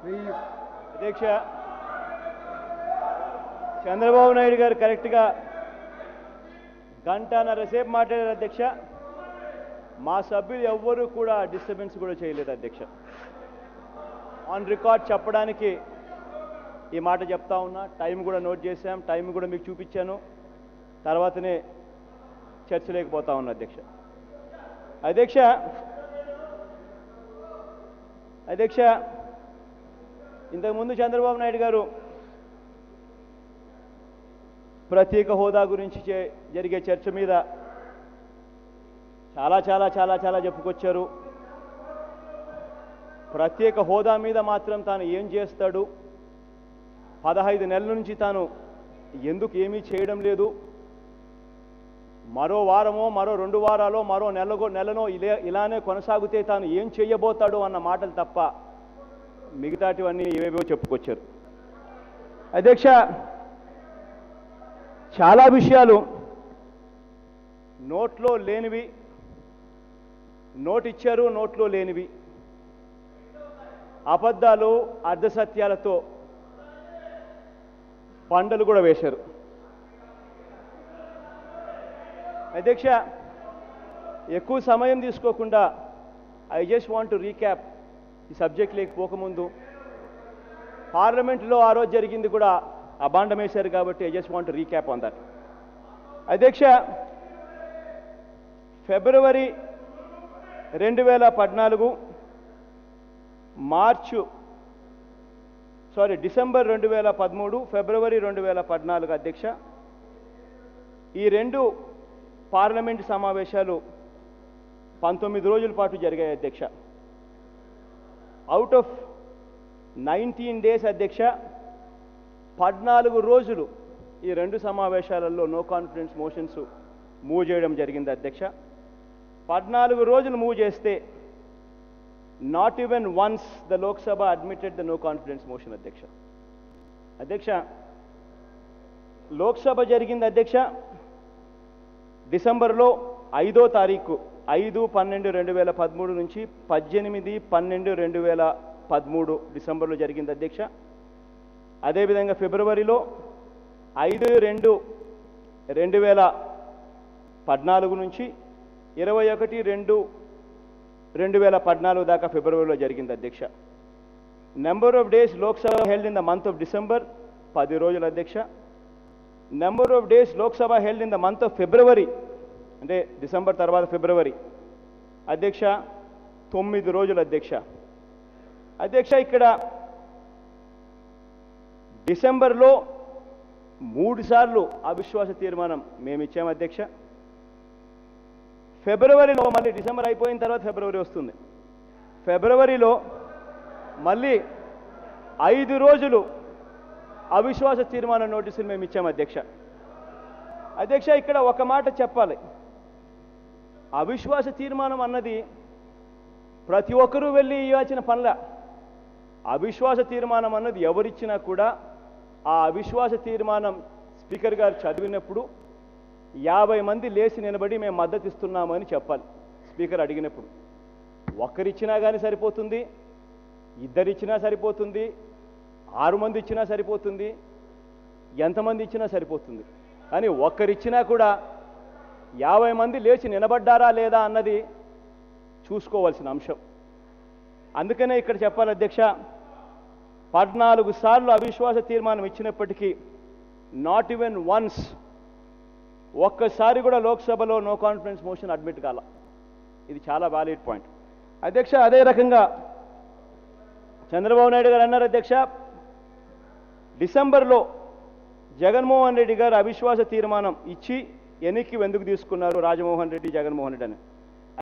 అధ్యక్ష చంద్రబాబు నాయుడు గారు కరెక్ట్గా గంటన్నర సేపు మాట్లాడారు అధ్యక్ష. మా సభ్యులు ఎవ్వరూ కూడా డిస్టర్బెన్స్ కూడా చేయలేదు అధ్యక్ష. ఆన్ రికార్డ్ చెప్పడానికి ఈ మాట చెప్తా ఉన్నా. టైం కూడా నోట్ చేశాం, టైం కూడా మీకు చూపించాను. తర్వాతనే చర్చలేకపోతా ఉన్నా అధ్యక్ష. అధ్యక్ష ఇంతకుముందు చంద్రబాబు నాయుడు గారు ప్రత్యేక హోదా గురించి జరిగే చర్చ మీద చాలా చాలా చాలా చాలా చెప్పుకొచ్చారు. ప్రత్యేక హోదా మీద మాత్రం తాను ఏం చేస్తాడు, 15 నెలల నుంచి తాను ఎందుకు ఏమీ చేయడం లేదు, మరో వారమో మరో 2 వారాలో మరో నెలనో ఇలానే కొనసాగితే తాను ఏం చేయబోతాడు అన్న మాటలు తప్ప మిగతాటివన్నీ ఏవేవో చెప్పుకొచ్చారు. అధ్యక్ష చాలా విషయాలు నోట్లో లేనివి, నోటిచ్చారు నోట్లో లేనివి, అబద్ధాలు అర్ధసత్యాలతో పండలు కూడా వేశారు. అధ్యక్ష ఎక్కువ సమయం తీసుకోకుండా I just want to recap ఈ సబ్జెక్ట్ లేకపోకముందు. పార్లమెంట్లో ఆ రోజు జరిగింది కూడా అబాండం వేశారు కాబట్టి I just want to recap on that. అధ్యక్ష ఫిబ్రవరి 2014 డిసెంబర్ 2013 ఫిబ్రవరి 2014 అధ్యక్ష ఈ 2 పార్లమెంటు సమావేశాలు 19 రోజుల పాటు జరిగాయి అధ్యక్ష. అవుట్ ఆఫ్ 19 డేస్ అధ్యక్ష 14 రోజులు ఈ 2 సమావేశాలలో నో కాన్ఫిడెన్స్ మోషన్స్ మూవ్ చేయడం జరిగింది అధ్యక్ష. 14 రోజులు మూవ్ చేస్తే not even once the Lok Sabha admitted the no confidence motion అధ్యక్ష. అధ్యక్ష లోక్సభ జరిగింది అధ్యక్ష డిసెంబర్లో 5వ తారీఖు 5/12/2013 నుంచి 18/12/2013 డిసెంబర్లో జరిగింది అధ్యక్ష. అదేవిధంగా ఫిబ్రవరిలో 5/2/2014 నుంచి 21/2/2014 దాకా ఫిబ్రవరిలో జరిగింది అధ్యక్ష. Number of days Lok Sabha held in the month of December 10 రోజులు అధ్యక్ష. Number of days Lok Sabha held in the month of February అంటే డిసెంబర్ తర్వాత ఫిబ్రవరి అధ్యక్ష 9 రోజులు అధ్యక్ష. అధ్యక్ష ఇక్కడ డిసెంబర్లో 3 సార్లు అవిశ్వాస తీర్మానం మేము ఇచ్చాము అధ్యక్ష. ఫిబ్రవరిలో మళ్ళీ డిసెంబర్ అయిపోయిన తర్వాత ఫిబ్రవరి వస్తుంది. ఫిబ్రవరిలో మళ్ళీ 5 రోజులు అవిశ్వాస తీర్మాన నోటీసులు మేము ఇచ్చాము అధ్యక్ష. అధ్యక్ష ఇక్కడ ఒక మాట చెప్పాలి. అవిశ్వాస తీర్మానం అన్నది ప్రతి ఒక్కరూ వెళ్ళి ఇవ్వాల్సిన పనుల. అవిశ్వాస తీర్మానం అన్నది ఎవరిచ్చినా కూడా ఆ అవిశ్వాస తీర్మానం స్పీకర్ గారు చదివినప్పుడు 50 మంది లేచి నిలబడి మేము మద్దతు ఇస్తున్నామని చెప్పాలి. స్పీకర్ అడిగినప్పుడు ఒక్కరిచ్చినా కానీ సరిపోతుంది, ఇద్దరిచ్చినా సరిపోతుంది, 6 మంది ఇచ్చినా సరిపోతుంది, ఎంతమంది ఇచ్చినా సరిపోతుంది. కానీ ఒక్కరిచ్చినా కూడా 50 మంది లేచి నిలబడ్డారా లేదా అన్నది చూసుకోవాల్సిన అంశం. అందుకనే ఇక్కడ చెప్పాలి అధ్యక్ష 14 సార్లు అవిశ్వాస తీర్మానం ఇచ్చినప్పటికీ నాట్ ఈవెన్ వన్స్ ఒక్కసారి కూడా లోక్సభలో నో కాన్ఫిడెన్స్ మోషన్ అడ్మిట్ కాల. ఇది చాలా వ్యాలిడ్ పాయింట్ అధ్యక్ష. అదే రకంగా చంద్రబాబు నాయుడు గారు అన్నారు అధ్యక్ష డిసెంబర్లో జగన్మోహన్ రెడ్డి గారు అవిశ్వాస తీర్మానం ఇచ్చి ఎన్నికకి ఎందుకు తీసుకున్నారు రాజమోహన్ రెడ్డి జగన్మోహన్ రెడ్డి అని.